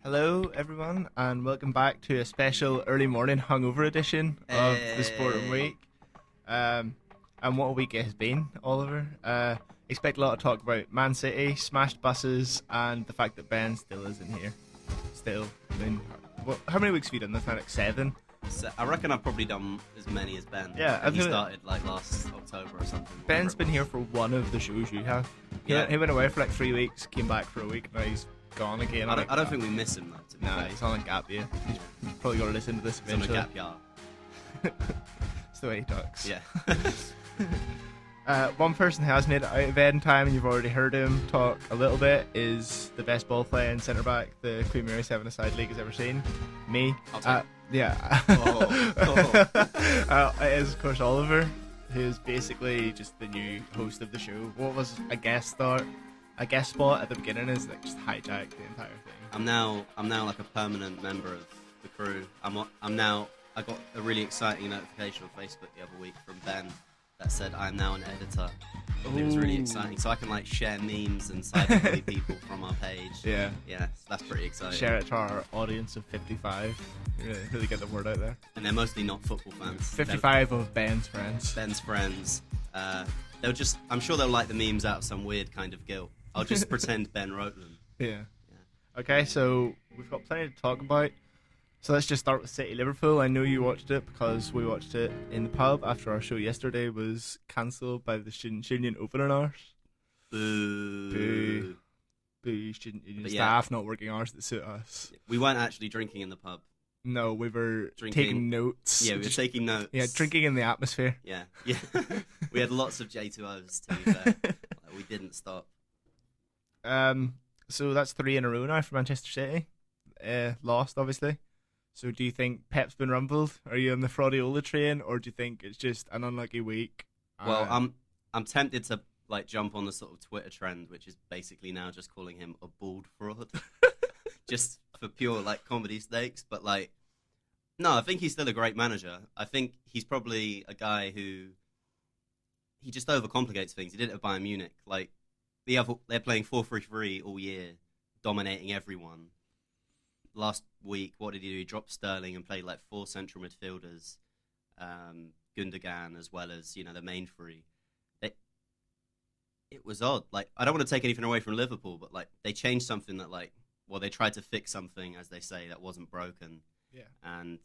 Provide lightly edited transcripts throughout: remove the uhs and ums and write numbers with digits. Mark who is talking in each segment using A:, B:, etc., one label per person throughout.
A: Hello, everyone, and welcome back to a special early morning hungover edition of the Sporting Week. And what a week it has been, Oliver. Expect a lot of talk about Man City, smashed buses, and the fact that Ben still isn't here. Still, I mean, how many weeks have you done this now? Like 7?
B: So I reckon I've probably done as many as Ben.
A: Yeah,
B: and he started like last October or something.
A: Ben's been here for one of the shows you have. He went away for like 3 weeks, came back for a week, now he's gone again.
B: I don't think we miss him though.
A: Nah, he's on a gap year. He's probably got to listen to this
B: He's on a
A: eventually.
B: gap year.
A: It's the way he talks.
B: Yeah.
A: One person who has made it out of bed in time, and you've already heard him talk a little bit, is the best ball playing centre back the Queen Mary 7-a-side league has ever seen. Me. Yeah. It is, of course, Oliver, who's basically just the new host of the show. What was a guest spot at the beginning is like just hijacked the entire thing.
B: I'm now like a permanent member of the crew. I got a really exciting notification on Facebook the other week from Ben that said I am now an editor. It was really exciting, so I can like share memes and cyberbully people from our page.
A: Yeah,
B: so that's pretty exciting.
A: Share it to our audience of 55. Really get the word out there.
B: And they're mostly not football fans.
A: 55 of Ben's friends.
B: Ben's friends. I'm sure they'll like the memes out of some weird kind of guilt. I'll just pretend Ben wrote them.
A: Yeah. Okay, so we've got plenty to talk about. So let's just start with City Liverpool. I know you watched it because we watched it in the pub after our show yesterday was cancelled by the Student Union opening hours.
B: Boo.
A: Boo, Student Union
B: But
A: staff not working hours that suit us.
B: We weren't actually drinking in the pub.
A: No, we were taking notes.
B: Yeah, we were taking notes.
A: Yeah, drinking in the atmosphere.
B: Yeah. We had lots of J2Os, to be fair. We didn't stop.
A: So that's 3 in a row now for Manchester City. Lost, obviously. So do you think Pep's been rumbled? Are you on the Fraudiola train, or do you think it's just an unlucky week?
B: Well, I'm tempted to like jump on the sort of Twitter trend, which is basically now just calling him a bald fraud, just for pure like comedy stakes. But like, no, I think he's still a great manager. I think he's probably a guy who he just overcomplicates things. He did it at Bayern Munich. Like they're playing 4-3-3 all year, dominating everyone. Last week, what did he do? He dropped Sterling and played like 4 central midfielders, Gundogan as well as the main 3. It was odd. Like I don't want to take anything away from Liverpool, but like they changed something that they tried to fix something, as they say, that wasn't broken.
A: Yeah.
B: And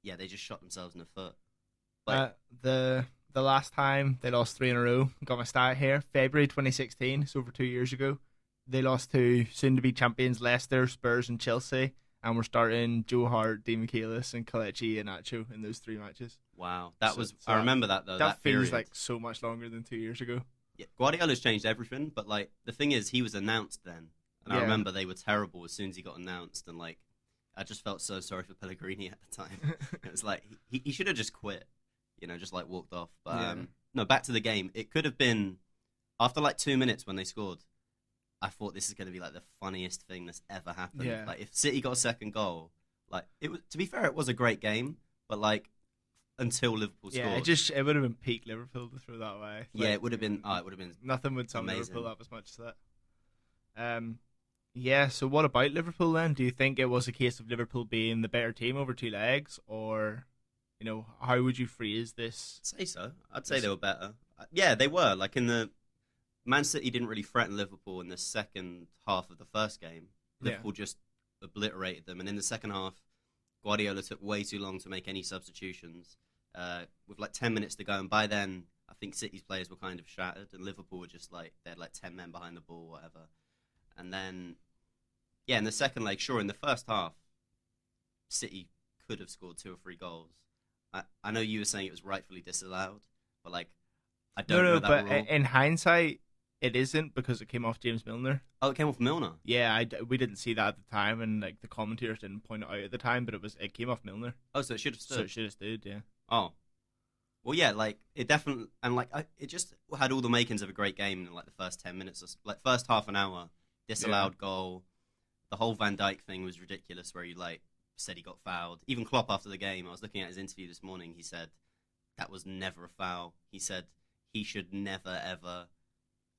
B: yeah, they just shot themselves in the foot.
A: The last time they lost 3 in a row, got my stat here, February 2016, so over 2 years ago, they lost to soon-to-be champions Leicester, Spurs, and Chelsea. And we're starting Joe Hart, Dean Michaelis, and Kelechi Iheanacho in those 3 matches.
B: Wow, I remember that though.
A: That feels
B: period.
A: like so much longer than 2 years ago.
B: Yeah, Guardiola's changed everything, but like the thing is, he was announced then, and I remember they were terrible as soon as he got announced, and like I just felt so sorry for Pellegrini at the time. It was like he should have just quit, just like walked off. But no, back to the game. It could have been after like 2 minutes when they scored. I thought this is going to be like the funniest thing that's ever happened.
A: Yeah.
B: Like if City got a second goal, like it was. To be fair, it was a great game, but like until Liverpool scored,
A: it would have been peak Liverpool to throw that way.
B: Yeah, it would have been. It would have been.
A: Nothing would sum
B: amazing.
A: Liverpool up as much as that. Yeah. So what about Liverpool then? Do you think it was a case of Liverpool being the better team over 2 legs, or how would you phrase this?
B: I'd say so. I'd say they were better. Yeah, they were. Like in the Man City didn't really threaten Liverpool in the second half of the first game. Liverpool just obliterated them. And in the second half, Guardiola took way too long to make any substitutions. With like 10 minutes to go. And by then, I think City's players were kind of shattered. And Liverpool were just like, they had like 10 men behind the ball, whatever. And then, in the second leg, sure, in the first half, City could have scored 2 or 3 goals. I know you were saying it was rightfully disallowed. But like, I don't know that
A: but
B: rule.
A: In hindsight, it isn't because it came off James Milner.
B: Oh, it came off Milner?
A: Yeah, we didn't see that at the time, and like the commentators didn't point it out at the time, but it came off Milner.
B: Oh, so it should have stood?
A: So it should have stood, yeah.
B: Oh. Well, yeah, like, it definitely, and like, it just had all the makings of a great game in like the first 10 minutes, like first half an hour, disallowed goal. The whole Van Dijk thing was ridiculous where he like said he got fouled. Even Klopp after the game, I was looking at his interview this morning, he said that was never a foul. He said he should never ever,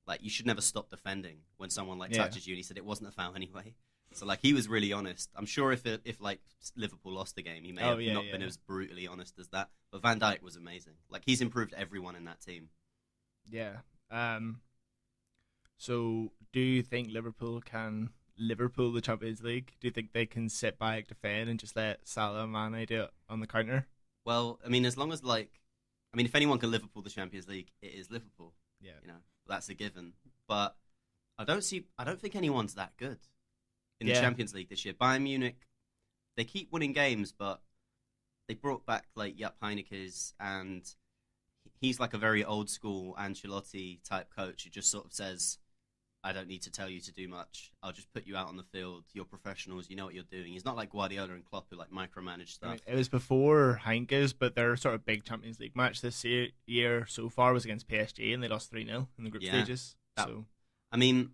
B: like, you should never stop defending when someone like touches you, and he said it wasn't a foul anyway. So like he was really honest. I'm sure if like Liverpool lost the game, he may have not been as brutally honest as that. But Van Dijk was amazing. Like he's improved everyone in that team.
A: Yeah. So do you think Liverpool the Champions League? Do you think they can sit back, defend, and just let Salah and Mane do it on the counter?
B: Well, I mean, as long as if anyone can Liverpool the Champions League, it is Liverpool.
A: Yeah.
B: That's a given. But I don't think anyone's that good in the Champions League this year. Bayern Munich, they keep winning games, but they brought back like Jupp Heynckes, and he's like a very old school Ancelotti type coach who just sort of says, I don't need to tell you to do much. I'll just put you out on the field. You're professionals. You know what you're doing. He's not like Guardiola and Klopp who like micromanage stuff.
A: I mean, it was before Heynckes, but their sort of big Champions League match this year so far was against PSG, and they lost 3-0 in the group stages.
B: I mean,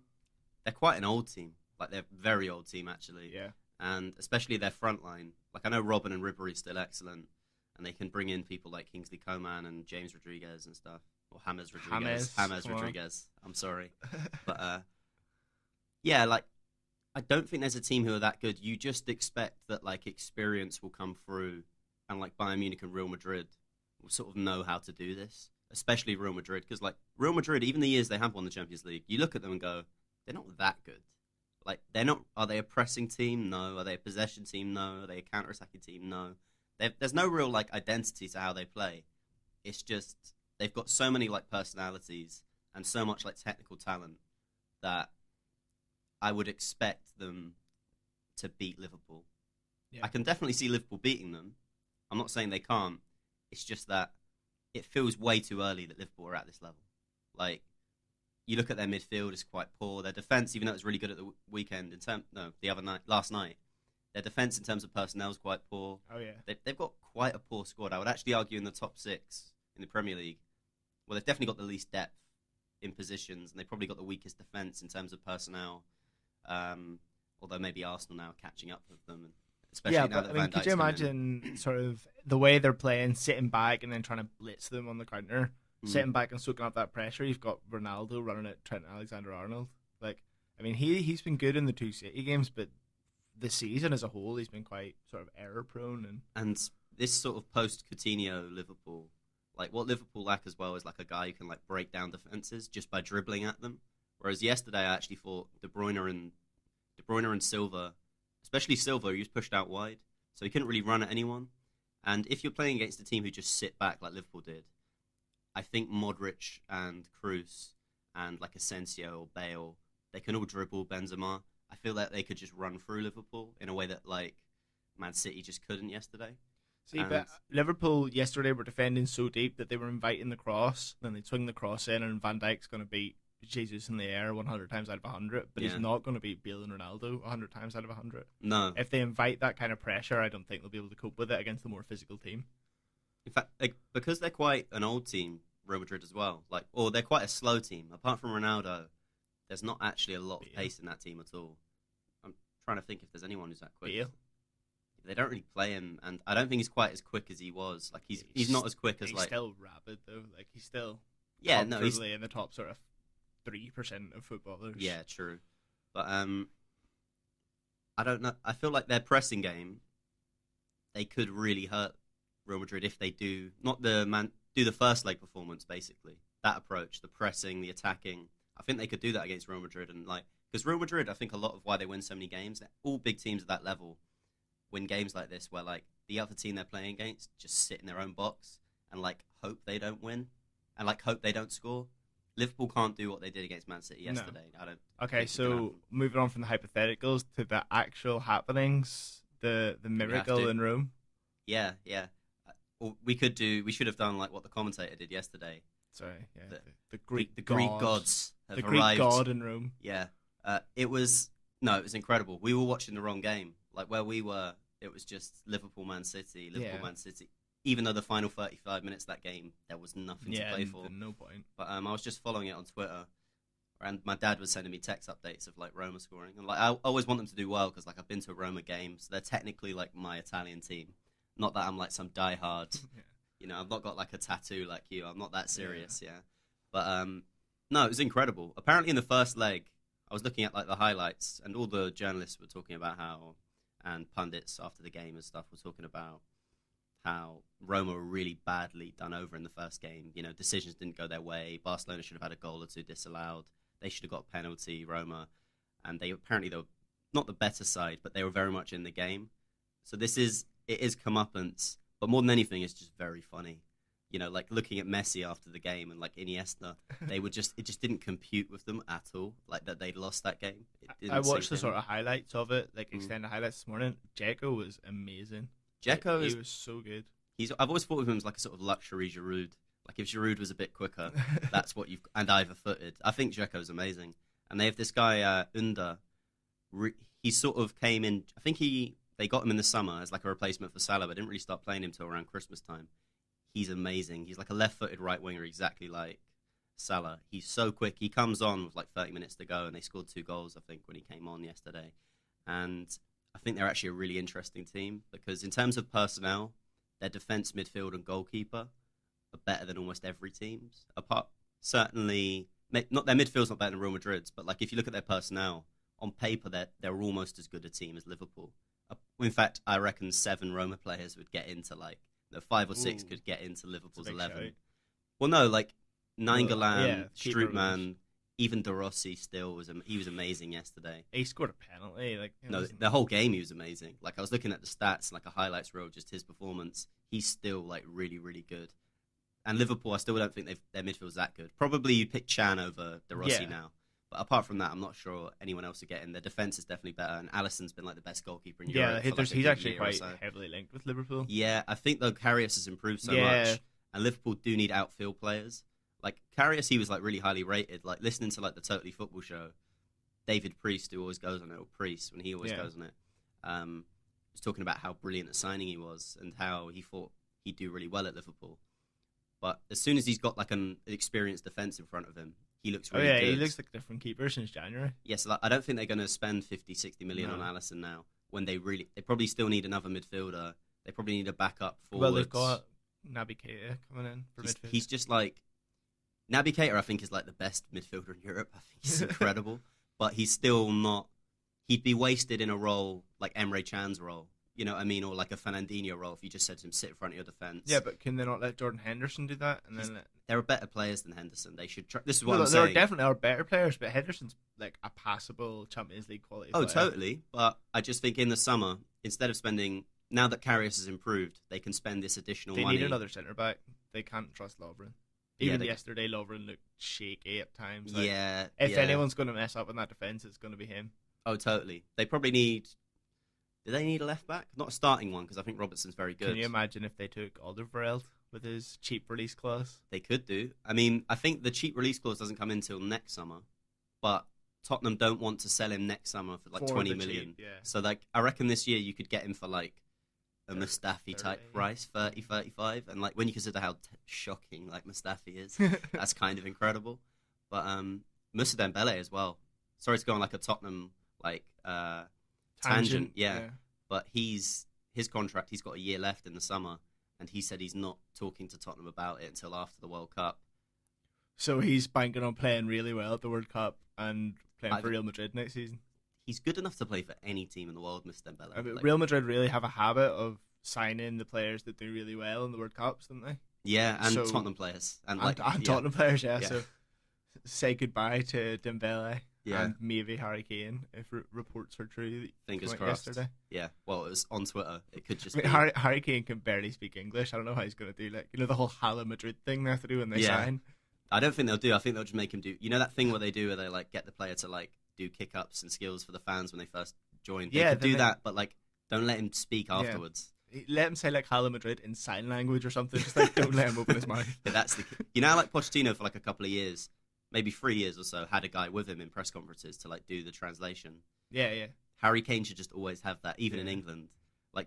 B: they're quite an old team. Like they're a very old team actually.
A: Yeah.
B: And especially their front line. Like I know Robin and Ribéry still excellent, and they can bring in people like Kingsley Coman and James Rodriguez and stuff. Or James Rodriguez. I'm sorry. But, like, I don't think there's a team who are that good. You just expect that, like, experience will come through, and, like, Bayern Munich and Real Madrid will sort of know how to do this, especially Real Madrid. Because, like, Real Madrid, even the years they have won the Champions League, you look at them and go, they're not that good. Like, they're not, are they a pressing team? No. Are they a possession team? No. Are they a counter-attacking team? No. There's no real, like, identity to how they play. It's just... They've got so many like personalities and so much like technical talent that I would expect them to beat Liverpool. Yeah. I can definitely see Liverpool beating them. I'm not saying they can't. It's just that it feels way too early that Liverpool are at this level. Like you look at their midfield, it's quite poor. Their defense, even though it was really good at the weekend, last night, their defense in terms of personnel is quite poor.
A: Oh yeah,
B: they've got quite a poor squad. I would actually argue in the top 6 in the Premier League. Well, they've definitely got the least depth in positions, and they've probably got the weakest defence in terms of personnel. Although maybe Arsenal now are catching up with them, especially now that Van Dijk's
A: could you imagine sort of the way they're playing, sitting back and then trying to blitz them on the counter, sitting back and soaking up that pressure? You've got Ronaldo running at Trent Alexander-Arnold. Like, I mean, he's been good in the 2 City games, but the season as a whole, he's been quite sort of error-prone. And
B: this sort of post-Coutinho Liverpool. Like, what Liverpool lack as well is, like, a guy who can, like, break down defences just by dribbling at them. Whereas yesterday I actually thought De Bruyne and Silva, especially Silva, he was pushed out wide, so he couldn't really run at anyone. And if you're playing against a team who just sit back like Liverpool did, I think Modric and Kroos and, like, Asensio or Bale, they can all dribble Benzema. I feel that they could just run through Liverpool in a way that, like, Man City just couldn't yesterday.
A: But Liverpool yesterday were defending so deep that they were inviting the cross, then they'd swing the cross in, and Van Dijk's going to beat Jesus in the air 100 times out of 100, but he's not going to beat Bale and Ronaldo 100 times out of 100.
B: No.
A: If they invite that kind of pressure, I don't think they'll be able to cope with it against a more physical team.
B: In fact, like, because they're quite an old team, Real Madrid as well, or they're quite a slow team. Apart from Ronaldo, there's not actually a lot of pace in that team at all. I'm trying to think if there's anyone who's that quick.
A: Bale?
B: They don't really play him, and I don't think he's quite as quick as he was. Like he's not as quick as
A: he's
B: like.
A: He's still rapid though. Like he's still
B: he's
A: in the top sort of 3% of footballers.
B: Yeah, true. But I don't know. I feel like their pressing game, they could really hurt Real Madrid if they do do the first leg performance basically. That approach, the pressing, the attacking. I think they could do that against Real Madrid, and because Real Madrid, I think a lot of why they win so many games, they're all big teams at that level. Win games like this where like the other team they're playing against just sit in their own box and like hope they don't win and like hope they don't score. Liverpool can't do what they did against Man City yesterday. No. I don't.
A: Okay, so moving on from the hypotheticals to the actual happenings, the miracle in Rome.
B: Yeah. We should have done like what the commentator did yesterday.
A: Sorry, yeah. The Greek
B: gods have arrived.
A: Greek god in Rome.
B: Yeah. It was incredible. We were watching the wrong game. Like where we were, it was just Liverpool, Man City. Even though the final 35 minutes of that game, there was nothing to play for.
A: No point.
B: But I was just following it on Twitter, and my dad was sending me text updates of like Roma scoring, and like I always want them to do well because like I've been to a Roma game, so they're technically like my Italian team. Not that I'm like some diehard, I've not got like a tattoo like you. I'm not that serious, But no, it was incredible. Apparently in the first leg, I was looking at like the highlights, and all the journalists were talking about how, and pundits after the game and stuff were talking about how Roma were really badly done over in the first game. You know, decisions didn't go their way. Barcelona should have had a goal or two disallowed. They should have got a penalty, Roma. And they were not the better side, but they were very much in the game. So it is comeuppance, but more than anything, it's just very funny. You know, like looking at Messi after the game and like Iniesta, it just didn't compute with them at all. Like that they'd lost that game.
A: I watched the sort of highlights of it, like extended highlights this morning. Dzeko was amazing. He was so good.
B: I've always thought of him as like a sort of luxury Giroud. Like if Giroud was a bit quicker, that's what and either-footed. I think Dzeko's amazing. And they have this guy Under. He sort of came in. I think they got him in the summer as like a replacement for Salah, but didn't really start playing him till around Christmas time. He's amazing. He's like a left-footed right winger, exactly like Salah. He's so quick. He comes on with like 30 minutes to go, and they scored 2 goals, I think, when he came on yesterday. And I think they're actually a really interesting team because in terms of personnel, their defence, midfield, and goalkeeper are better than almost every team's. Certainly, not their midfield's not better than Real Madrid's, but like if you look at their personnel on paper, they're almost as good a team as Liverpool. In fact, I reckon 7 Roma players would get into 5 or 6 could get into Liverpool's 11. Shout. Well, no, like Nainggolan, Strootman, even De Rossi he was amazing yesterday.
A: He scored a penalty.
B: The whole game he was amazing. Like I was looking at the stats, like a highlights reel, just his performance. He's still like really, really good. And Liverpool, I still don't think their midfield's that good. Probably you'd pick Chan over De Rossi now. But apart from that, I'm not sure anyone else would get in. Their defence is definitely better, and Alisson's been like the best goalkeeper in Europe.
A: Yeah, he's actually quite heavily linked with Liverpool.
B: Yeah, I think though Karius has improved so much, and Liverpool do need outfield players. Like Karius, he was like really highly rated. Like listening to like the Totally Football show, David Priest, who always goes on it, or Priest when he always goes on it, was talking about how brilliant a signing he was and how he thought he'd do really well at Liverpool. But as soon as he's got like an experienced defence in front of him, he looks really good.
A: He looks like a different keeper since January.
B: Yes, I don't think they're going to spend 50, 60 million on Alisson now. When they probably still need another midfielder. They probably need a backup forward.
A: Well, they've got Naby Keita coming in for midfield.
B: He's just like Naby Keita. I think is like the best midfielder in Europe. I think he's incredible, but he's still not. He'd be wasted in a role like Emre Can's role. You know what I mean? Or like a Fernandinho role if you just said to him, sit in front of your defence.
A: Yeah, but can they not let Jordan Henderson do that?
B: There are better players than Henderson. They should try. This is what I'm saying.
A: There definitely are better players, but Henderson's like a passable Champions League quality player.
B: Oh, totally. But I just think in the summer, instead of spending, now that Karius has improved, they can spend this additional money.
A: They need another centre-back. They can't trust Lovren. Even yesterday, Lovren looked shaky at times. If anyone's going to mess up in that defence, it's going to be him.
B: Oh, totally. They probably need... Do they need a left-back? Not a starting one, because I think Robertson's very good.
A: Can you imagine if they took Alderweireld with his cheap release clause?
B: They could do. I mean, I think the cheap release clause doesn't come in until next summer, but Tottenham don't want to sell him next summer for like 20 million.
A: Cheap,
B: So like, I reckon this year you could get him for like a Mustafi-type price, 30, 35. And like when you consider how shocking like Mustafi is, that's kind of incredible. But Moussa Dembele as well. Sorry to go on like a Tottenham like... Tangent, yeah. But his contract, he's got a year left in the summer, and he said he's not talking to Tottenham about it until after the World Cup.
A: So he's banking on playing really well at the World Cup and playing for Real Madrid next season.
B: He's good enough to play for any team in the world, Mr. Dembele.
A: I mean, Real Madrid really have a habit of signing the players that do really well in the World Cups, don't they?
B: Yeah, and Tottenham players. And
A: Tottenham players, yeah. So say goodbye to Dembele. Yeah. And maybe Harry Kane, if reports are true.
B: Fingers crossed. Yesterday. Yeah, well, it was on Twitter. It could just be...
A: Harry Kane can barely speak English. I don't know how he's going to do, like, the whole Hala Madrid thing they have to do when they sign.
B: I don't think they'll do. I think they'll just make him do... You know that thing where they do where they, like, get the player to, like, do kick-ups and skills for the fans when they first join? They could do that, but, like, don't let him speak afterwards.
A: Let him say, like, Hala Madrid in sign language or something. Just, like, don't let him open his mouth.
B: Yeah, that's the... You know, like, Pochettino for, like, a couple of years... Maybe 3 years or so, had a guy with him in press conferences to like do the translation.
A: Yeah.
B: Harry Kane should just always have that, even in England. Like,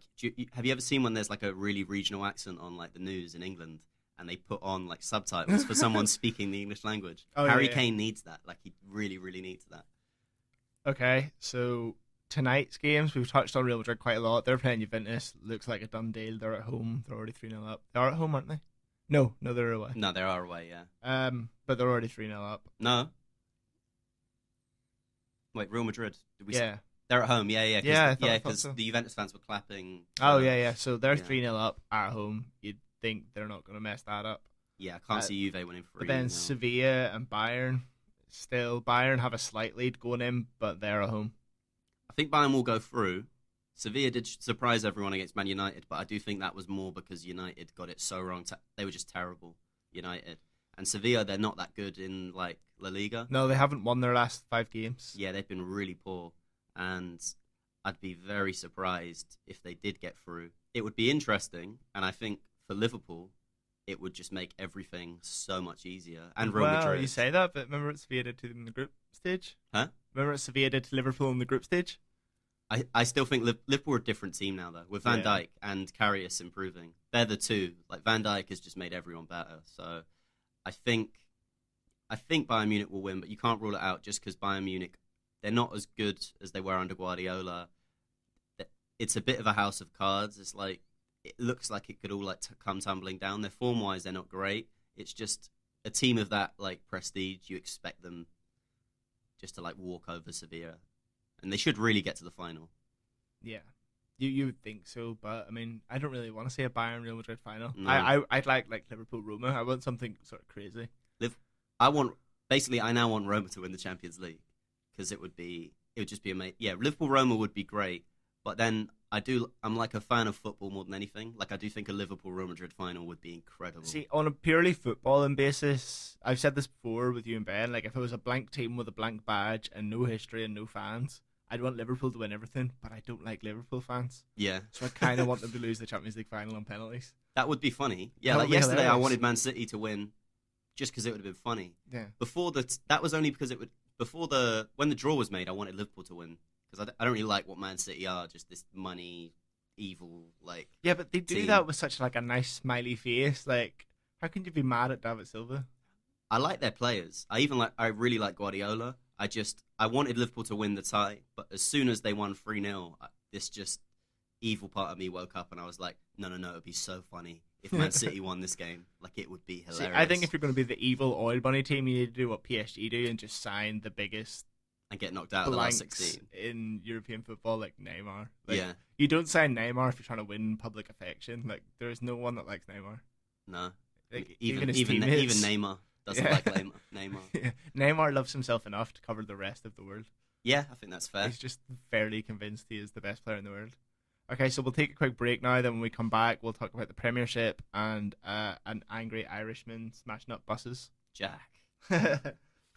B: have you ever seen when there's like a really regional accent on like the news in England, and they put on like subtitles for someone speaking the English language? Harry Kane needs that. Like, he really, really needs that. Okay,
A: so tonight's games, we've touched on Real Madrid quite a lot. They're playing Juventus. Looks like a done deal. They're at home. They're already 3-0 up. They are at home, aren't they? No, they're away.
B: No, they are away, yeah.
A: But they're already 3-0 up.
B: No. Wait, Real Madrid? Did we?
A: Yeah.
B: They're at home. Yeah.
A: Yeah, I thought
B: Because
A: so.
B: the Juventus fans were clapping.
A: Oh, yeah. So they're
B: yeah.
A: 3-0 up at home. You'd think they're not going to mess that up.
B: Yeah, I can't see Juve winning 3.
A: But then Sevilla and Bayern, Bayern have a slight lead going in, but they're at home.
B: I think Bayern will go through. Sevilla did surprise everyone against Man United, but I do think that was more because United got it so wrong. They were just terrible, United. And Sevilla, they're not that good in like La Liga.
A: No, they haven't won their last 5 games.
B: Yeah, they've been really poor. And I'd be very surprised if they did get through. It would be interesting, and I think for Liverpool, it would just make everything so much easier. And Real Madrid.
A: You say that, but remember what Sevilla did to them in the group stage?
B: Huh?
A: Remember what Sevilla did to Liverpool in the group stage?
B: I still think Liverpool are a different team now, though, with Van Dijk and Karius improving. They're the two. Like, Van Dijk has just made everyone better. So I think Bayern Munich will win, but you can't rule it out just because Bayern Munich, they're not as good as they were under Guardiola. It's a bit of a house of cards. It's like, it looks like it could all like come tumbling down. Their form-wise, they're not great. It's just a team of that like prestige. You expect them just to like walk over Sevilla. And they should really get to the final.
A: Yeah, you would think so, but I mean, I don't really want to see a Bayern Real Madrid final.
B: No.
A: I'd like Liverpool Roma. I want something sort of crazy.
B: I now want Roma to win the Champions League because it would just be amazing. Yeah, Liverpool Roma would be great, but then I'm like a fan of football more than anything. Like I do think a Liverpool Real Madrid final would be incredible.
A: See, on a purely footballing basis, I've said this before with you and Ben. Like if it was a blank team with a blank badge and no history and no fans, I'd want Liverpool to win everything, but I don't like Liverpool fans.
B: Yeah.
A: So I kind of want them to lose the Champions League final on penalties.
B: That would be funny. Yeah,
A: That
B: like
A: would be
B: yesterday
A: hilarious.
B: I wanted Man City to win just because it would have been funny.
A: Yeah.
B: That was only because when the draw was made, I wanted Liverpool to win because I don't really like what Man City are, just this money, evil, like.
A: Yeah, but they do
B: team.
A: that with such like a nice smiley face. Like, how can you be mad at David Silva?
B: I like their players. I really like Guardiola. I wanted Liverpool to win the tie, but as soon as they won 3-0, this just evil part of me woke up and I was like, no, it would be so funny if Man City won this game. Like, it would be hilarious.
A: See, I think if you're going to be the evil oil bunny team, you need to do what PSG do and just sign the biggest
B: and get knocked out of the last 16
A: in European football, like Neymar. Like,
B: yeah.
A: You don't sign Neymar if you're trying to win public affection. Like, there is no one that likes Neymar.
B: No.
A: Like,
B: even
A: his teammates.
B: Neymar doesn't like Neymar.
A: Yeah. Neymar loves himself enough to cover the rest of the world.
B: Yeah, I think that's fair.
A: He's just fairly convinced he is the best player in the world. Okay, so we'll take a quick break now. Then when we come back, we'll talk about the Premiership and an angry Irishman smashing up buses.
B: Jack.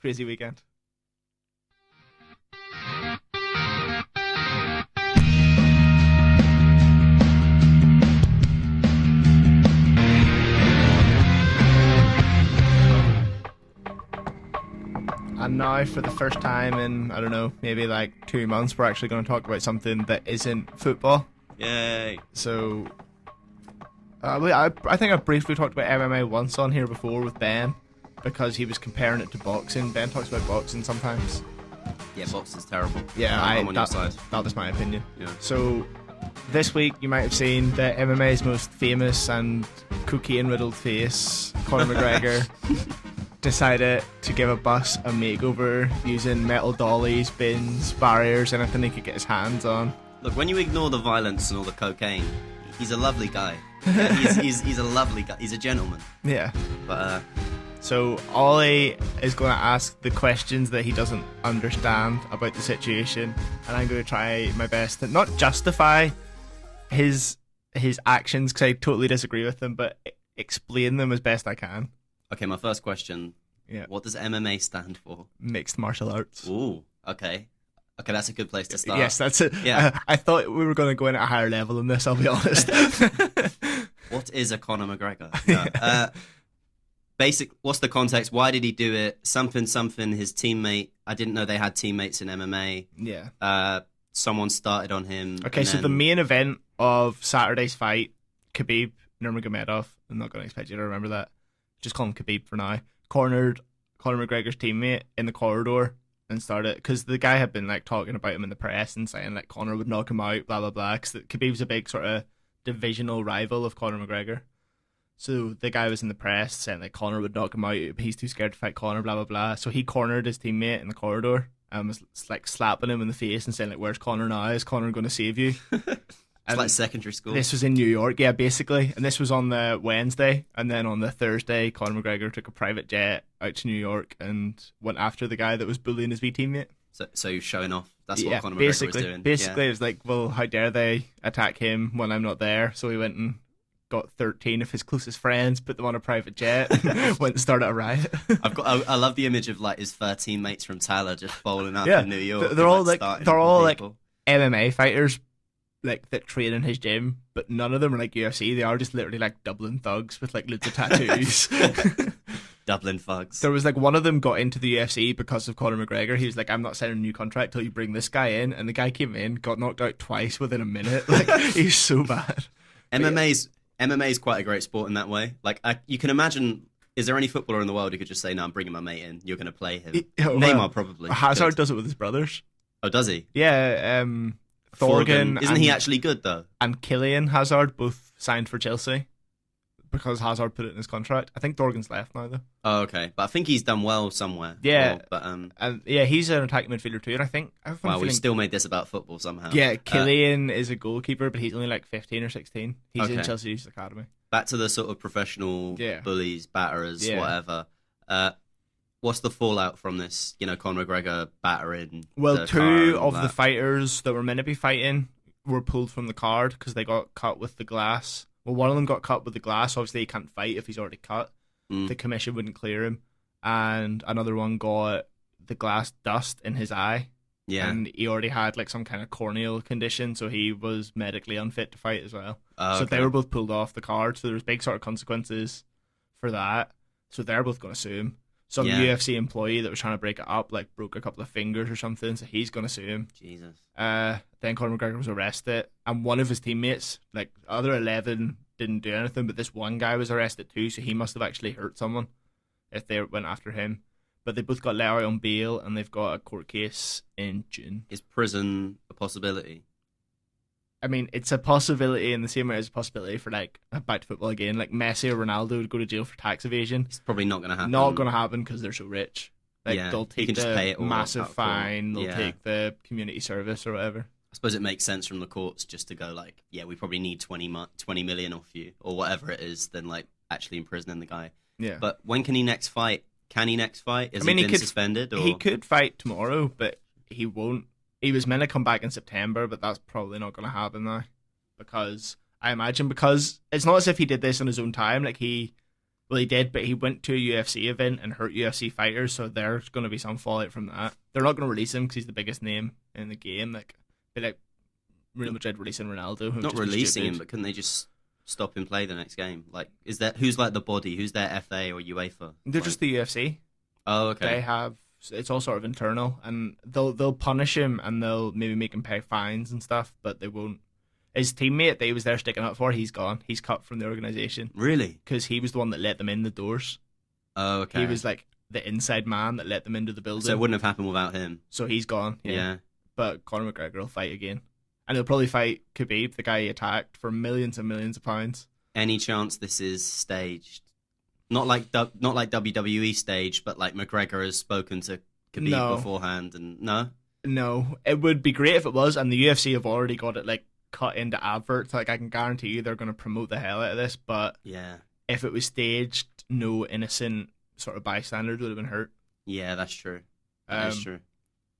A: Crazy weekend. And now, for the first time in, I don't know, maybe like 2 months, we're actually going to talk about something that isn't football.
B: Yay.
A: So, I think I briefly talked about MMA once on here before with Ben, because he was comparing it to boxing. Ben talks about boxing sometimes.
B: Yeah, boxing's terrible.
A: Yeah,
B: I'm on your side.
A: That was my opinion.
B: Yeah.
A: So, this week you might have seen that MMA's most famous and cocaine-riddled face, Conor McGregor, decided to give a bus a makeover using metal dollies, bins, barriers, anything he could get his hands on.
B: Look, when you ignore the violence and all the cocaine, he's a lovely guy. Yeah, he's a lovely guy. He's a gentleman.
A: Yeah.
B: But
A: so Ollie is going to ask the questions that he doesn't understand about the situation, and I'm going to try my best to not justify his actions because I totally disagree with them, but explain them as best I can.
B: okay, my first question.
A: Yeah.
B: What does MMA stand for?
A: Mixed martial arts.
B: Ooh, okay. Okay, that's a good place to start.
A: Yes, that's it.
B: Yeah.
A: I thought we were going to go in at a higher level than this, I'll be honest.
B: What is a Conor McGregor? No. What's the context? Why did he do it? Something, his teammate. I didn't know they had teammates in MMA.
A: Yeah.
B: Someone started on him.
A: Okay, so the main event of Saturday's fight, Khabib Nurmagomedov, I'm not going to expect you to remember that. Just call him Khabib for now. Cornered Conor McGregor's teammate in the corridor and started, because the guy had been like talking about him in the press and saying like Conor would knock him out, blah blah blah, because Khabib's a big sort of divisional rival of Conor McGregor. So the guy was in the press saying like Conor would knock him out, he's too scared to fight Conor, blah blah blah. So he cornered his teammate in the corridor and was like slapping him in the face and saying like, "Where's Conor now? Is Conor going to save you?"
B: It's like secondary school.
A: This was in New York, yeah, basically. And this was on the Wednesday. And then on the Thursday, Conor McGregor took a private jet out to New York and went after the guy that was bullying his wee teammate.
B: So you're showing off. That's what Conor McGregor was doing.
A: Basically, it was like, well, how dare they attack him when I'm not there? So he went and got 13 of his closest friends, put them on a private jet, went and started a riot.
B: I love the image of like his 13 mates from Tyler just bowling up in New York.
A: They're all like MMA fighters, like that train in his gym, but none of them are like UFC. They are just literally like Dublin thugs with like loads of tattoos.
B: Dublin thugs.
A: There was like one of them got into the UFC because of Conor McGregor. He was like, "I'm not signing a new contract till you bring this guy in," and the guy came in, got knocked out twice within a minute. Like he's so bad.
B: MMA's quite a great sport in that way. Like you can imagine. Is there any footballer in the world who could just say, "No, I'm bringing my mate in. You're going to play him"? Neymar probably.
A: Hazard does it with his brothers.
B: Oh, does he?
A: Yeah. Thorgan.
B: Isn't he actually good though?
A: And Kylian Hazard both signed for Chelsea because Hazard put it in his contract. I think Thorgan's left now though.
B: Oh, okay, but I think he's done well somewhere.
A: Yeah,
B: and
A: he's an attacking midfielder too. And I think
B: we still made this about football somehow.
A: Yeah, Kylian is a goalkeeper, but he's only like 15 or 16. He's in Chelsea's academy.
B: Back to the sort of professional bullies, batterers, whatever. What's the fallout from this? Conor McGregor battering.
A: Well, two of the fighters that were meant to be fighting were pulled from the card because they got cut with the glass. Well, one of them got cut with the glass. Obviously, he can't fight if he's already cut. The commission wouldn't clear him. And another one got the glass dust in his eye. Yeah. And he already had like some kind of corneal condition, so he was medically unfit to fight as well. So they were both pulled off the card. So there was big sort of consequences for that. So they're both going to sue him. Some UFC employee that was trying to break it up, like broke a couple of fingers or something, so he's going to sue him.
B: Jesus.
A: Then Conor McGregor was arrested, and one of his teammates, like other 11, didn't do anything, but this one guy was arrested too, so he must have actually hurt someone if they went after him. But they both got let out on bail, and they've got a court case in June.
B: Is prison a possibility?
A: I mean, it's a possibility in the same way as a possibility for, like, back to football again. Like, Messi or Ronaldo would go to jail for tax evasion.
B: It's probably not going to happen.
A: Not going to happen because they're so rich. Like, they'll take the massive fine, they'll take the community service or whatever.
B: I suppose it makes sense from the courts just to go, like, we probably need 20 million off you, or whatever it is, than, like, actually imprisoning the guy. Yeah. But when can he next fight? Can he next fight? He been suspended? Or?
A: He could fight tomorrow, but he won't. He was meant to come back in September, but that's probably not going to happen now. Because it's not as if he did this on his own time. Like he did, but he went to a UFC event and hurt UFC fighters, so there's going to be some fallout from that. They're not going to release him because he's the biggest name in the game. Like Real Madrid releasing Ronaldo.
B: Not releasing him, but couldn't they just stop him play the next game? Like, who's like the body? Who's their FA or UEFA?
A: They're just the UFC.
B: Oh, okay.
A: They have. It's all sort of internal, and they'll punish him and they'll maybe make him pay fines and stuff, but they won't. His teammate that he was there sticking up for, he's gone. He's cut from the organisation.
B: Really?
A: Because he was the one that let them in the doors.
B: Oh, okay.
A: He was like the inside man that let them into the building.
B: So it wouldn't have happened without him.
A: So he's gone. Yeah. But Conor McGregor will fight again, and he'll probably fight Khabib, the guy he attacked, for millions and millions of pounds.
B: Any chance this is staged? Not like WWE staged, but like McGregor has spoken to Khabib beforehand, and
A: no, it would be great if it was. And the UFC have already got it like cut into adverts. Like I can guarantee you, they're going to promote the hell out of this. But if it was staged, no innocent sort of bystanders would have been hurt.
B: Yeah, that's true. That's true.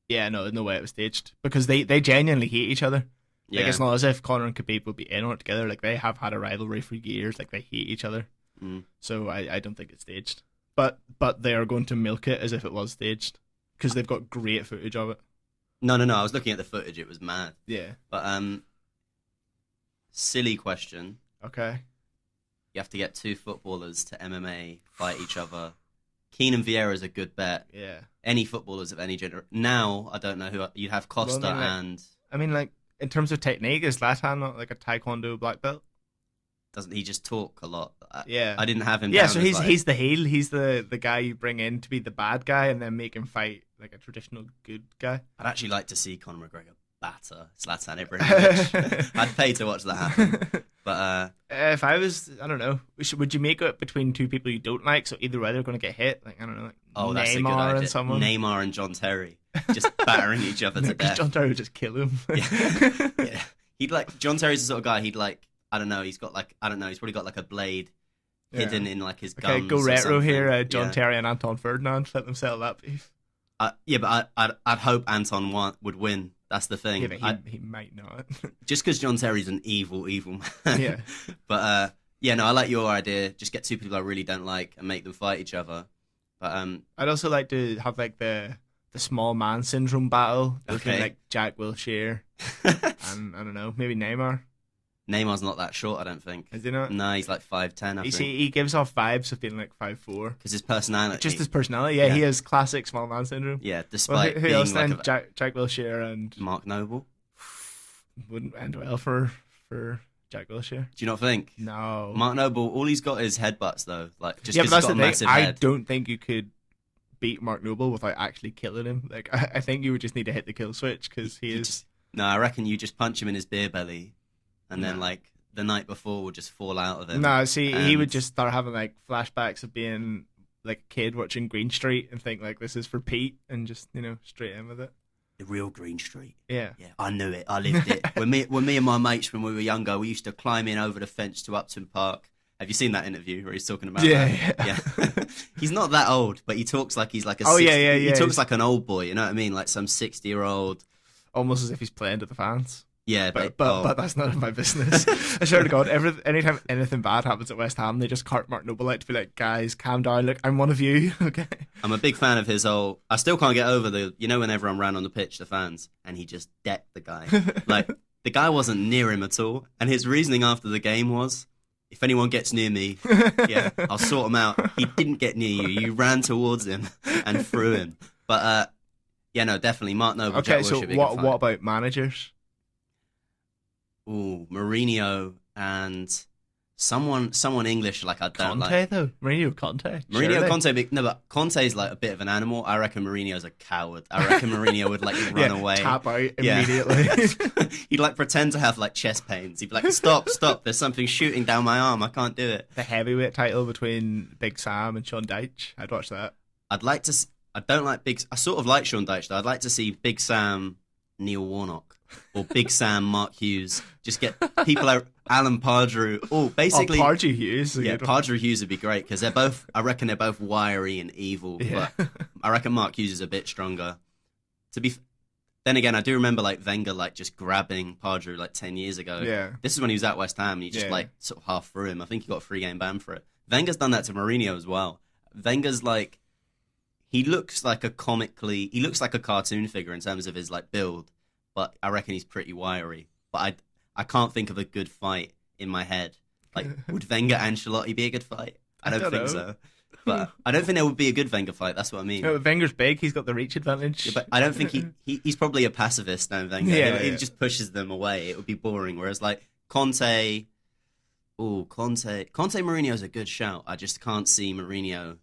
A: Yeah, no way it was staged because they genuinely hate each other. Like it's not as if Conor and Khabib would be in on it together. Like they have had a rivalry for years. Like they hate each other. So I don't think it's staged, but they are going to milk it as if it was staged because they've got great footage of it.
B: No, I was looking at the footage. It was mad.
A: Yeah.
B: But silly question.
A: Okay.
B: You have to get two footballers to MMA fight each other. Keenan Vieira is a good bet.
A: Yeah.
B: Any footballers of any gender. Now I don't know who you have. Costa and.
A: I mean, like in terms of technique, is Zlatan not like a Taekwondo black belt?
B: Doesn't he just talk a lot?
A: Yeah.
B: I didn't have him.
A: Yeah,
B: down
A: so he's the heel. He's the guy you bring in to be the bad guy and then make him fight like a traditional good guy.
B: I'd actually like to see Conor McGregor batter Zlatan Ibrahimovic. I'd pay to watch that happen. But
A: if I was, I don't know, would you make it between two people you don't like? So either way they're going to get hit. Like, I don't know, like
B: that's a good
A: Neymar
B: idea.
A: and someone.
B: Neymar and John Terry just battering each other to death.
A: John Terry would just kill him.
B: Yeah. He'd like John Terry's the sort of guy. He'd like, I don't know. He's got like, I don't know. He's probably got like a blade hidden in like his gums.
A: Okay, go retro here. John
B: Yeah.
A: Terry and Anton Ferdinand, let them settle that beef.
B: Yeah, but I'd hope Anton would win. That's the thing.
A: Yeah, but he might not.
B: Just because John Terry's an evil man.
A: Yeah.
B: But no, I like your idea. Just get two people I really don't like and make them fight each other. But
A: I'd also like to have like the small man syndrome battle between
B: Okay.
A: like Jack Wilshere and I don't know, maybe Neymar.
B: Neymar's not that short, I don't think.
A: Is he not?
B: No, he's like 5'10", I
A: You
B: think.
A: see, he gives off vibes of being like 5'4".
B: Because his personality.
A: Just his personality, yeah,
B: Yeah.
A: he has classic small man syndrome.
B: Yeah,
A: Well,
B: despite
A: who
B: being
A: else
B: like
A: then? Jack Wilshere and
B: Mark Noble.
A: wouldn't end well for Jack Wilshere.
B: Do you not think?
A: No.
B: Mark Noble, all he's got is headbutts, though. Like, just
A: Yeah,
B: because
A: but
B: he's
A: that's
B: got
A: the
B: a
A: thing.
B: massive
A: I
B: head.
A: don't think you could beat Mark Noble without actually killing him. Like, I think you would just need to hit the kill switch because he is.
B: No, I reckon you just punch him in his beer belly, and then
A: No.
B: like the night before will just fall out of him.
A: No, see, he
B: And-
A: would just start having like flashbacks of being like a kid watching Green Street and think like this is for Pete and just straight in with it.
B: The real Green Street.
A: Yeah.
B: Yeah, I knew it. I lived it. when me and my mates, when we were younger, we used to climb in over the fence to Upton Park. Have you seen that interview where he's talking about that? Yeah. He's not that old, but he talks like he's like a 60, He talks like an old boy, you know what I mean? Like some 60-year-old.
A: Almost as if he's playing to the fans.
B: Yeah,
A: But that's none of my business. I swear to God, anytime anything bad happens at West Ham, they just cart Mark Noble out to be like, guys, calm down. Look, I'm one of you. Okay.
B: I'm a big fan of his whole. I still can't get over when everyone ran on the pitch, the fans, and he just decked the guy. Like, the guy wasn't near him at all. And his reasoning after the game was, if anyone gets near me, yeah, I'll sort him out. He didn't get near you. You ran towards him and threw him. But, no, definitely. Mark Noble,
A: Okay,
B: Jack
A: so
B: Wilshere would be a good fight.
A: what about managers?
B: Ooh, Mourinho and someone English like I don't
A: Conte,
B: like.
A: though? Mourinho, Conte?
B: Mourinho,
A: Surely.
B: Conte, no, but Conte's like a bit of an animal. I reckon Mourinho's a coward. I reckon Mourinho would like run away.
A: Tap out
B: Yeah.
A: immediately.
B: He'd like pretend to have like chest pains. He'd be like, stop, there's something shooting down my arm. I can't do it.
A: The heavyweight title between Big Sam and Sean Dyche. I'd watch that.
B: I'd like to. I don't like I sort of like Sean Dyche though. I'd like to see Big Sam, Neil Warnock, or Big Sam, Mark Hughes. Just get people like Alan Pardew. Oh, basically,
A: Pardew Hughes.
B: yeah, Pardew Hughes would be great because they're both. I reckon they're both wiry and evil.
A: Yeah.
B: But I reckon Mark Hughes is a bit stronger. Then again, I do remember like Wenger like just grabbing Pardew like 10 years ago.
A: Yeah.
B: This is when he was at West Ham and he just like sort of half threw him. I think he got a 3-game ban for it. Wenger's done that to Mourinho as well. Wenger's like, he looks like a cartoon figure in terms of his like build, but I reckon he's pretty wiry. But I can't think of a good fight in my head. Like, would Wenger Ancelotti be a good fight? I don't think
A: know.
B: so. But I don't think there would be a good Wenger fight. That's what I mean.
A: No, Wenger's big. He's got the reach advantage.
B: Yeah, but I don't think he's probably a pacifist, no, Wenger.
A: Yeah,
B: He
A: yeah.
B: just pushes them away. It would be boring. Whereas like Conte Mourinho's a good shout. I just can't see Mourinho.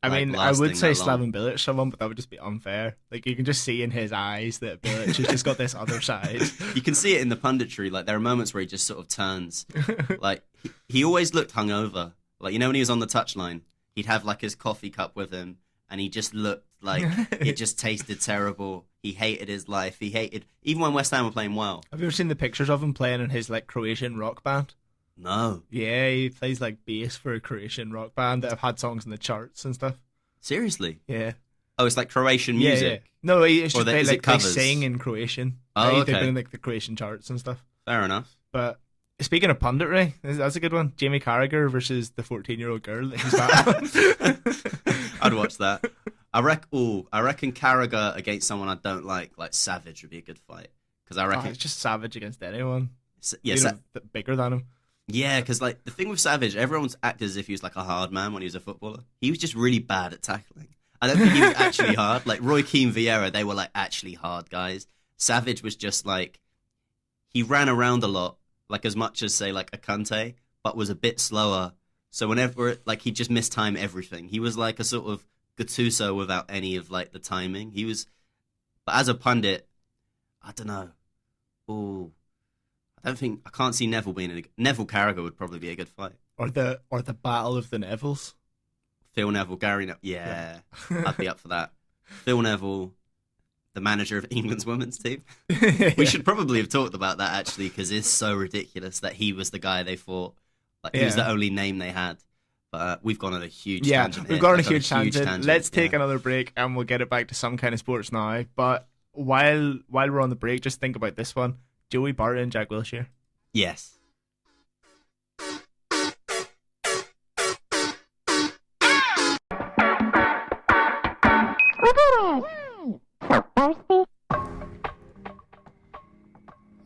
A: I
B: like,
A: mean, I would
B: lasting
A: say
B: that long.
A: Slaven Bilic someone, but that would just be unfair. Like, you can just see in his eyes that Bilic has just got this other side.
B: You can see it in the punditry. Like there are moments where he just sort of turns. Like he always looked hungover. Like when he was on the touchline, he'd have like his coffee cup with him, and he just looked like it just tasted terrible. He hated his life. He hated even when West Ham were playing well.
A: Have you ever seen the pictures of him playing in his like Croatian rock band?
B: No,
A: Yeah, he plays like bass for a Croatian rock band that have had songs in the charts and stuff.
B: seriously.
A: Yeah.
B: Oh, it's like Croatian
A: Yeah,
B: music.
A: yeah. No, it's
B: Or
A: just
B: is
A: they
B: it covers?
A: sing in Croatian.
B: Oh,
A: They're
B: okay.
A: doing like the Croatian charts and stuff.
B: Fair enough.
A: But speaking of punditry, that's a good one. Jamie Carragher versus the 14-year-old girl that he's battling.
B: I'd watch that. I reckon Carragher against someone I don't like Savage would be a good fight because I reckon
A: It's just savage against anyone.
B: yeah,
A: Bigger than him.
B: yeah, because like the thing with Savage, everyone's acted as if he was like a hard man when he was a footballer. He was just really bad at tackling. I don't think he was actually hard. Like Roy Keane, Vieira, they were like actually hard guys. Savage was just like he ran around a lot, like as much as say like a Conte, but was a bit slower. So whenever like he just mistime everything. He was like a sort of Gattuso without any of like the timing. He was, but as a pundit, I don't know. Oh, I can't see Neville being Neville Carragher would probably be a good fight.
A: Or the Battle of the Nevilles.
B: Phil Neville, Gary Neville. Yeah. I'd be up for that. Phil Neville, the manager of England's women's team. We should probably have talked about that actually, because it's so ridiculous that he was the guy they fought. Like, he was the only name they had. But we've gone on a huge tangent.
A: We've gone on a huge tangent. Let's take another break and we'll get it back to some kind of sports now. But while we're on the break, just think about this one. Joey Barton and Jack Wilshere.
B: Yes.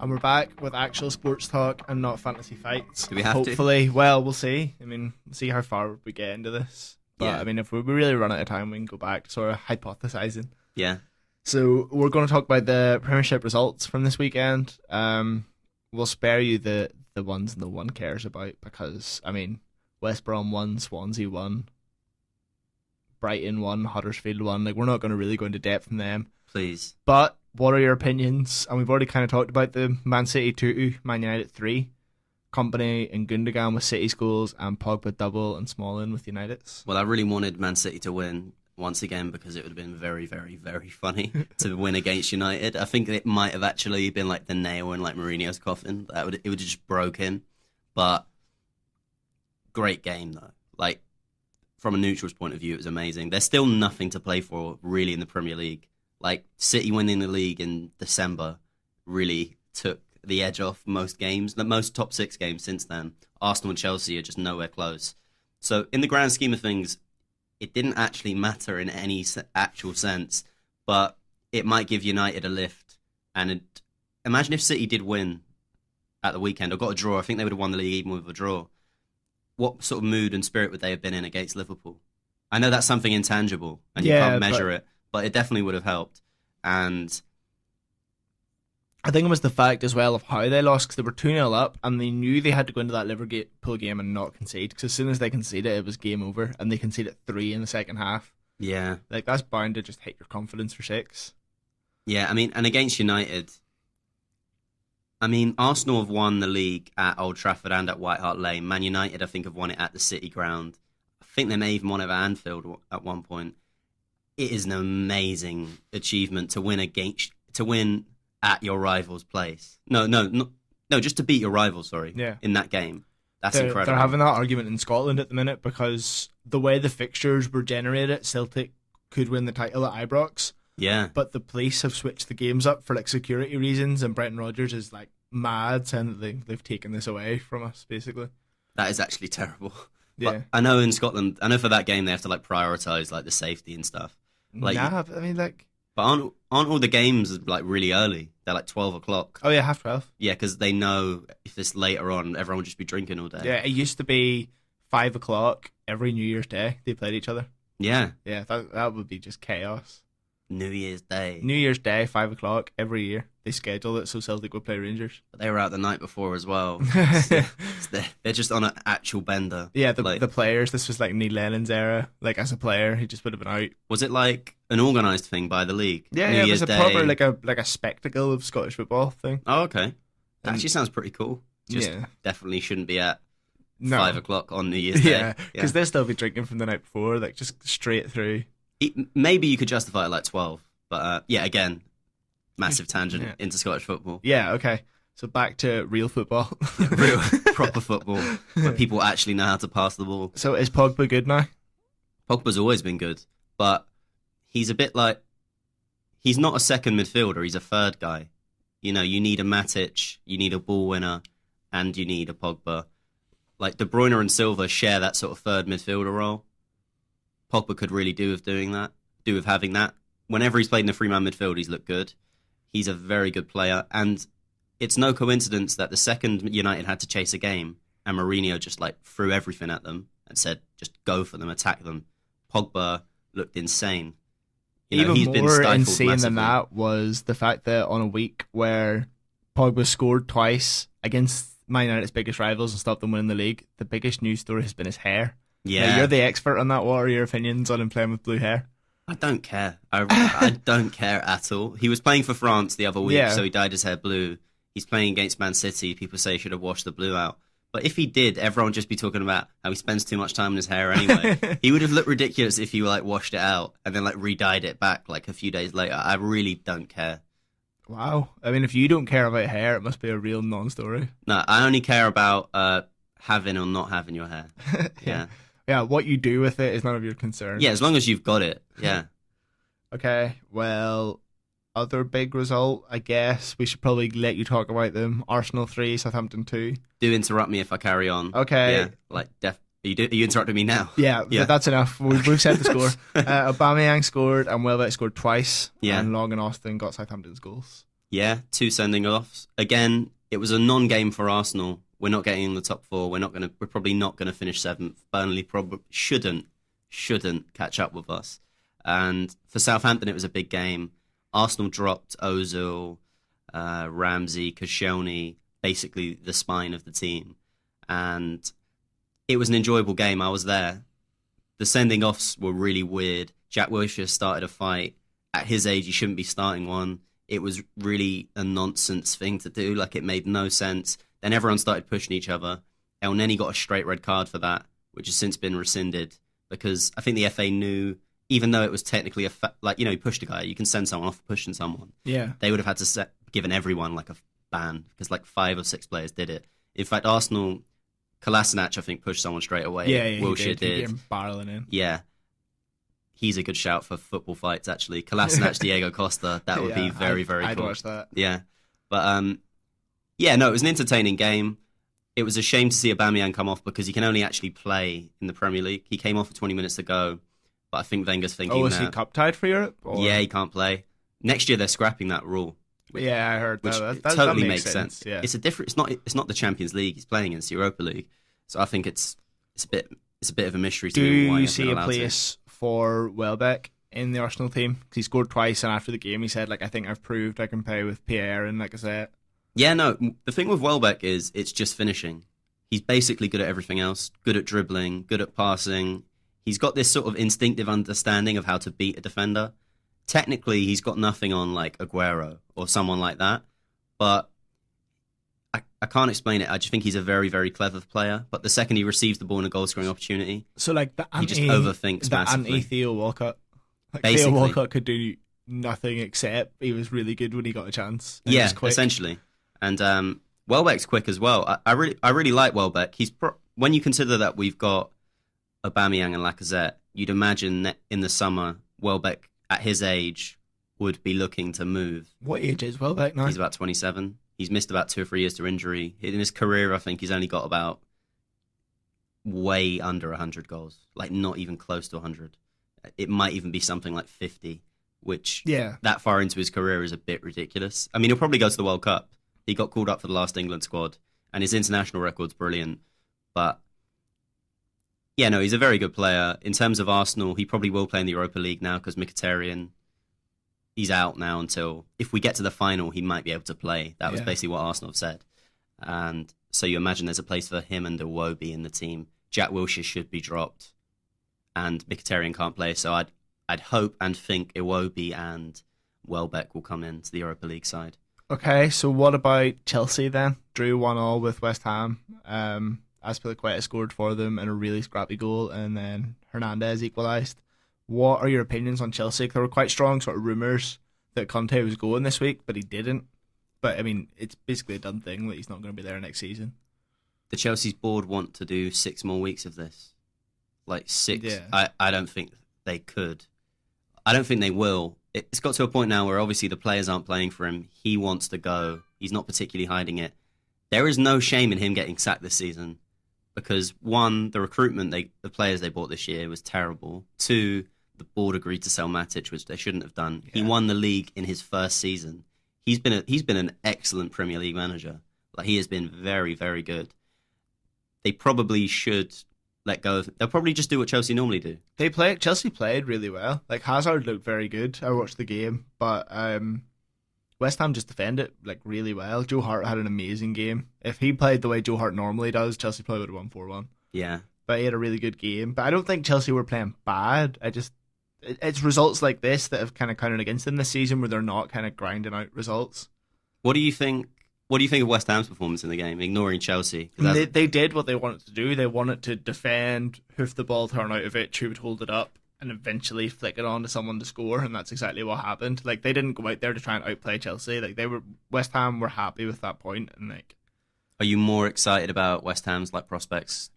A: And we're back with actual sports talk and not fantasy fights.
B: Do we have
A: Hopefully, well, we'll see. I mean, we'll see how far we get into this. But, I mean, if we really run out of time, we can go back to sort of hypothesizing.
B: Yeah.
A: So we're going to talk about the Premiership results from this weekend. We'll spare you the ones no one cares about because, I mean, West Brom won, Swansea won, Brighton won, Huddersfield won. Like, we're not going to really go into depth in them.
B: Please.
A: But what are your opinions? And we've already kind of talked about the Man City 2, Man United 3, Company and Gundogan with City's goals, and Pogba double and Smalling with United's.
B: Well, I really wanted Man City to win once again because it would have been very, very, very funny to win against United. I think it might have actually been like the nail in like Mourinho's coffin. It would have just broke him. But great game though. Like, from a neutral's point of view, it was amazing. There's still nothing to play for really in the Premier League. Like, City winning the league in December really took the edge off most games, the most top 6 games since then. Arsenal and Chelsea are just nowhere close. So in the grand scheme of things, it didn't actually matter in any actual sense, but it might give United a lift. And imagine if City did win at the weekend or got a draw. I think they would have won the league even with a draw. What sort of mood and spirit would they have been in against Liverpool? I know that's something intangible and you can't measure it, but it definitely would have helped. And
A: I think it was the fact as well of how they lost, because they were 2-0 up and they knew they had to go into that Liverpool game and not concede, because as soon as they conceded it was game over, and they conceded 3 in the second half.
B: Yeah.
A: Like, that's bound to just hit your confidence for 6.
B: Yeah, I mean, and against United, I mean, Arsenal have won the league at Old Trafford and at White Hart Lane. Man United, I think, have won it at the City Ground. I think they may even won it at Anfield at one point. It is an amazing achievement to win at your rival's place. No, just to beat your rival, in that game. That's incredible.
A: They're having that argument in Scotland at the minute because the way the fixtures were generated, Celtic could win the title at Ibrox.
B: Yeah.
A: But the police have switched the games up for like security reasons, and Brendan Rodgers is like mad saying that they've taken this away from us, basically.
B: That is actually terrible.
A: Yeah.
B: But I know in Scotland, for that game they have to like prioritise like the safety and stuff. Like,
A: yeah, I mean, like,
B: but aren't all the games like really early? They're like 12 o'clock.
A: Oh yeah, 12:30.
B: Yeah, because they know if it's later on, everyone will just be drinking all day.
A: Yeah, it used to be 5 o'clock every New Year's Day. They played each other.
B: Yeah.
A: Yeah, that would be just chaos.
B: New Year's Day, 5 o'clock every year. They schedule it so Celtic would play Rangers. But they were out the night before as well. They're just on an actual bender.
A: Yeah, the players, this was like Neil Lennon's era. Like, as a player, he just would have been out.
B: Was it like an organised thing by the league?
A: Yeah,
B: New Year's
A: it was a proper, like a spectacle of Scottish football thing.
B: Oh, okay. That actually sounds pretty cool. Definitely shouldn't be at 5 o'clock on New Year's Day.
A: Yeah, because they'll still be drinking from the night before, like just straight through.
B: Maybe you could justify it like 12, but again, massive tangent into Scottish football.
A: Yeah, okay. So back to real football.
B: Real, proper football, where people actually know how to pass the ball.
A: So is Pogba good now?
B: Pogba's always been good, but he's a bit like, he's not a second midfielder, he's a third guy. You know, you need a Matic, you need a ball winner, and you need a Pogba. Like, De Bruyne and Silva share that sort of third midfielder role. Pogba could really do with having that. Whenever he's played in the 3-man midfield, he's looked good. He's a very good player, and it's no coincidence that the second United had to chase a game, and Mourinho just like threw everything at them and said, just go for them, attack them. Pogba looked insane.
A: Even more insane than that was the fact that on a week where Pogba scored twice against Man United's biggest rivals and stopped them winning the league, the biggest news story has been his hair.
B: Yeah,
A: now, you're the expert on that. What are your opinions on him playing with blue hair?
B: I don't care. I don't care at all. He was playing for France the other week, so he dyed his hair blue. he's playing against Man City. People say he should have washed the blue out. But if he did, everyone would just be talking about how he spends too much time in his hair anyway. He would have looked ridiculous if he like washed it out and then like re-dyed it back like a few days later. I really don't care.
A: Wow. I mean, if you don't care about hair, it must be a real non-story.
B: No, I only care about having or not having your hair. Yeah.
A: Yeah, what you do with it is none of your concern.
B: Yeah, as long as you've got it. Yeah.
A: Okay, well, other big result, I guess we should probably let you talk about them. Arsenal 3, Southampton 2.
B: Do interrupt me if I carry on.
A: Okay.
B: Yeah, like are you interrupting me now?
A: Yeah, but that's enough. We've said the score. Aubameyang scored and Welbeck scored twice.
B: Yeah.
A: And Long and Austin got Southampton's goals.
B: Yeah, 2 sending offs. Again, it was a non-game for Arsenal. We're not getting in the top 4. We're probably not gonna finish 7th. Burnley probably shouldn't catch up with us. And for Southampton, it was a big game. Arsenal dropped Ozil, Ramsey, Koscielny, basically the spine of the team. And it was an enjoyable game. I was there. The sending offs were really weird. Jack Wilshere started a fight. At his age, he shouldn't be starting one. It was really a nonsense thing to do. Like, it made no sense. Then everyone started pushing each other. El Neni got a straight red card for that, which has since been rescinded because I think the FA knew, even though it was technically he pushed a guy, you can send someone off for pushing someone.
A: Yeah.
B: They would have had to given everyone like a ban because like 5 or 6 players did it. In fact, Arsenal, Kolasinac, I think, pushed someone straight away.
A: Yeah,
B: Wilshere did.
A: He barreling in.
B: Yeah. He's a good shout for football fights, actually. Kolasinac, Diego Costa, that would be very, very cool.
A: I'd watch that.
B: Yeah. But, it was an entertaining game. It was a shame to see Aubameyang come off because he can only actually play in the Premier League. He came off for 20 minutes to go, but I think Wenger's thinking
A: is he cup tied for Europe? Or?
B: Yeah, he can't play. Next year, they're scrapping that rule.
A: Yeah, I heard
B: that.
A: Which
B: totally
A: that
B: makes sense.
A: Yeah.
B: It's not the Champions League he's playing in, it's the Europa League. So I think it's a bit of a mystery to me why
A: you see a place for Welbeck in the Arsenal team? Because he scored twice, and after the game he said, like, I think I've proved I can play with Pierre and Lacazette.
B: Yeah, no, the thing with Welbeck is it's just finishing. He's basically good at everything else, good at dribbling, good at passing. He's got this sort of instinctive understanding of how to beat a defender. Technically, he's got nothing on like Aguero or someone like that, but I can't explain it. I just think he's a very, very clever player. But the second he receives the ball in a goal-scoring opportunity,
A: so like
B: he just overthinks massively.
A: Theo Walcott. Like,
B: basically,
A: Theo Walcott could do nothing except he was really good when he got a chance.
B: Yeah, essentially. And Welbeck's quick as well. I really like Welbeck. When you consider that we've got Aubameyang and Lacazette, you'd imagine that in the summer, Welbeck at his age would be looking to move.
A: What age is Welbeck now?
B: He's about 27. He's missed about 2 or 3 years to injury. In his career, I think he's only got about way under 100 goals, like not even close to 100. It might even be something like 50, which that far into his career is a bit ridiculous. I mean, he'll probably go to the World Cup. He got called up for the last England squad, and his international record's brilliant. But yeah, no, he's a very good player. In terms of Arsenal, he probably will play in the Europa League now because Mkhitaryan, he's out now until, if we get to the final, he might be able to play. That was basically what Arsenal have said. And so you imagine there's a place for him and Iwobi in the team. Jack Wilshere should be dropped, and Mkhitaryan can't play. So I'd hope and think Iwobi and Welbeck will come into the Europa League side.
A: Okay, so what about Chelsea then? Drew 1-1 with West Ham. Azpilicueta scored for them in a really scrappy goal, and then Hernandez equalised. What are your opinions on Chelsea? There were quite strong sort of rumours that Conte was going this week, but he didn't. But, I mean, it's basically a done thing that he's not going to be there next season.
B: The Chelsea's board want to do 6 more weeks of this. Like 6.
A: Yeah.
B: I don't think they could. I don't think they will. It's got to a point now where obviously the players aren't playing for him. He wants to go. He's not particularly hiding it. There is no shame in him getting sacked this season because, 1, the recruitment, the players they bought this year was terrible. 2, the board agreed to sell Matic, which they shouldn't have done. Yeah. He won the league in his first season. He's been an excellent Premier League manager. Like, he has been very, very good. They probably should let go of. They'll probably just do what Chelsea normally do.
A: Chelsea played really well. Like, Hazard looked very good. I watched the game, but West Ham just defended like really well. Joe Hart had an amazing game. If he played the way Joe Hart normally does, Chelsea probably would have won 4-1.
B: Yeah,
A: but he had a really good game. But I don't think Chelsea were playing bad. It's results like this that have kind of counted against them this season, where they're not kind of grinding out results.
B: What do you think What do you think of West Ham's performance in the game, ignoring Chelsea?
A: They did what they wanted to do. They wanted to defend, hoof the ball to Arnautovic, who would hold it up, and eventually flick it on to someone to score, and that's exactly what happened. Like, they didn't go out there to try and outplay Chelsea. Like, West Ham were happy with that point, and like.
B: Are you more excited about West Ham's like prospects?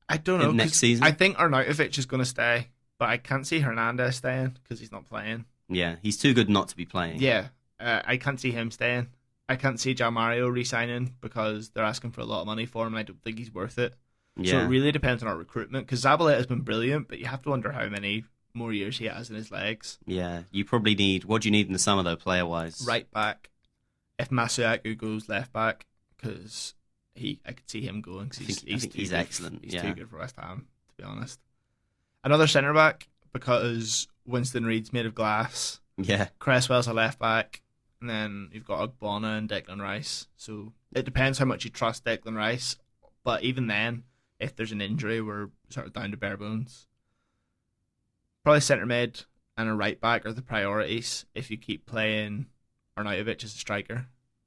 A: I don't know.
B: Next season,
A: I think Arnautovic is going to stay, but I can't see Hernandez staying because he's not playing.
B: Yeah, he's too good not to be playing.
A: Yeah, I can't see him staying. I can't see João Mario re-signing because they're asking for a lot of money for him, and I don't think he's worth it. Yeah. So it really depends on our recruitment, because Zabaleta has been brilliant, but you have to wonder how many more years he has in his legs.
B: Yeah, you probably need... What do you need in the summer, though, player-wise?
A: Right back. If Masuaku goes left back, because I could see him going.
B: I think he's excellent.
A: He's too good for West Ham, to be honest. Another centre-back, because Winston Reid's made of glass.
B: Yeah.
A: Cresswell's a left back. And then you've got Ogbonna and Declan Rice. So it depends how much you trust Declan Rice. But even then, if there's an injury, we're sort of down to bare bones. Probably centre mid and a right back are the priorities if you keep playing Arnautovic as a striker.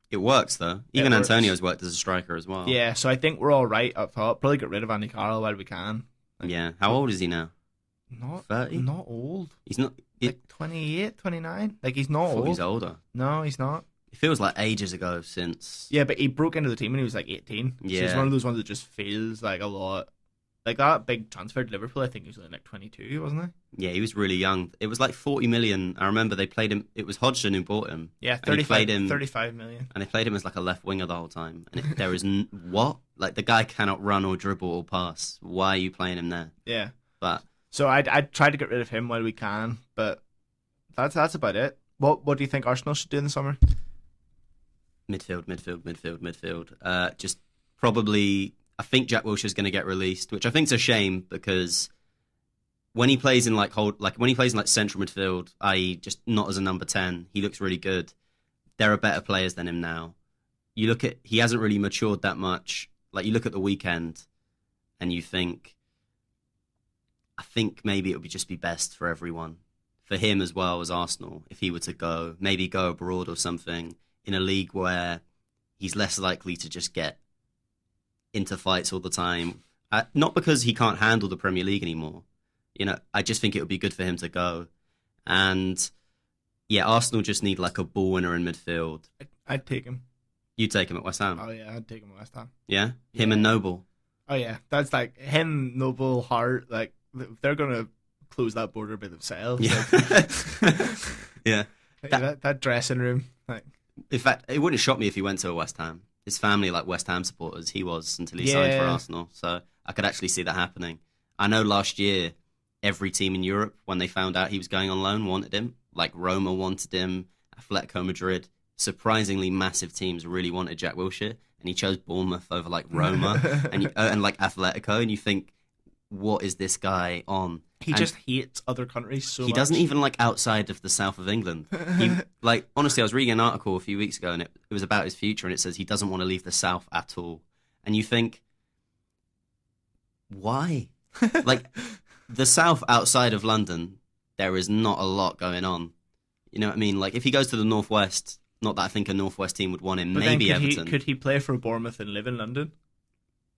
B: It works, though. Even Antonio's worked as a striker as well.
A: Yeah, so I think we're all right up top. Probably get rid of Andy Carroll while we can.
B: Yeah. How old is he now?
A: Not
B: 30?
A: Not old.
B: He's not...
A: Like 28, 29? Like, he's not old.
B: He's older.
A: No, he's not.
B: It feels like ages ago since...
A: Yeah, but he broke into the team when he was like 18.
B: Yeah.
A: So he's one of those ones that just feels like a lot. Like that big transfer to Liverpool, I think he was only like 22, wasn't he?
B: Yeah, he was really young. It was like 40 million. I remember they played him... It was Hodgson who bought him.
A: Yeah, 35 million.
B: And they played him as like a left winger the whole time. And there is... What? Like, the guy cannot run or dribble or pass. Why are you playing him there?
A: Yeah.
B: But...
A: So I'd try to get rid of him while we can, but that's about it. What do you think Arsenal should do in the summer?
B: Midfield. Just probably, I think Jack Wilshere's going to get released, which I think's a shame because when he plays in like central midfield, i.e. just not as a number 10, he looks really good. There are better players than him now. He hasn't really matured that much. Like, you look at the weekend and you think, I think maybe it would just be best for everyone, for him as well as Arsenal, if he were to maybe go abroad or something in a league where he's less likely to just get into fights all the time. Not because he can't handle the Premier League anymore. You know, I just think it would be good for him to go. And yeah, Arsenal just need like a ball winner in midfield.
A: I'd take him.
B: You'd take him at West Ham?
A: Oh yeah, I'd take him at West Ham.
B: Yeah? Him and Noble?
A: Oh yeah, that's like him, Noble, Hart, like... They're going to close that border by themselves.
B: Yeah.
A: Like,
B: yeah.
A: That dressing room. Like.
B: In fact, it wouldn't shock me if he went to West Ham. His family, like West Ham supporters, he was until he signed for Arsenal. So I could actually see that happening. I know last year, every team in Europe, when they found out he was going on loan, wanted him. Like Roma wanted him, Atletico Madrid. Surprisingly massive teams really wanted Jack Wilshere. And he chose Bournemouth over like Roma and like Atletico. And you think, what is this guy on?
A: He just hates other countries so much.
B: He doesn't even like outside of the south of England. He, like, honestly, I was reading an article a few weeks ago and it was about his future and it says he doesn't want to leave the south at all. And you think, why? Like, the south outside of London, there is not a lot going on. You know what I mean? Like, if he goes to the northwest, not that I think a northwest team would want him,
A: but
B: maybe
A: then
B: Everton.
A: Could he play for Bournemouth and live in London?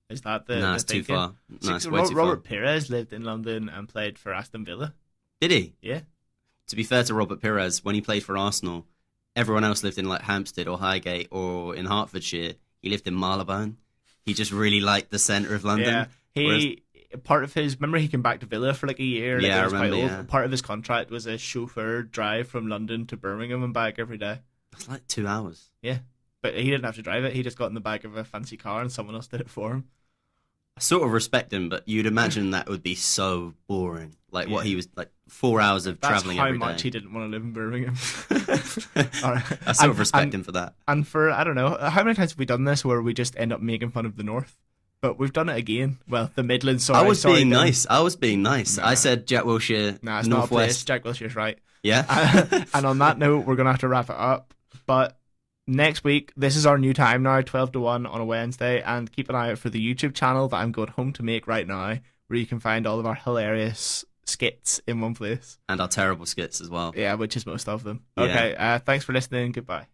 A: Is that the...
B: No, it's too far. No, it's way too far.
A: Robert Pires lived in London and played for Aston Villa.
B: Did he?
A: Yeah.
B: To be fair to Robert Pires, when he played for Arsenal, everyone else lived in like Hampstead or Highgate or in Hertfordshire. He lived in Marylebone. He just really liked the centre of London.
A: Yeah. Part of his... Remember he came back to Villa for like a year? Like,
B: yeah, I remember,
A: yeah. Part of his contract was a chauffeur drive from London to Birmingham and back every day.
B: That's like 2 hours.
A: Yeah. But he didn't have to drive it. He just got in the back of a fancy car and someone else did it for him.
B: I sort of respect him, but you'd imagine that would be so boring. Like what he was, like 4 hours of travelling every day.
A: That's how much he didn't want to live in Birmingham.
B: Right. I sort of respect him for that.
A: And for, I don't know, how many times have we done this where we just end up making fun of the North? But we've done it again. Well, the Midlands, sorry.
B: I was being nice. Nah. I said Jack Wilshere,
A: nah, it's
B: Northwest.
A: Not a place. Jack Wilshere's right.
B: Yeah.
A: And on that note, we're going to have to wrap it up. But next week, this is our new time now, 12 to 1 on a Wednesday. And keep an eye out for the YouTube channel that I'm going home to make right now, where you can find all of our hilarious skits in one place.
B: And our terrible skits as well.
A: Yeah, which is most of them.
B: Yeah.
A: Okay, thanks for listening. Goodbye.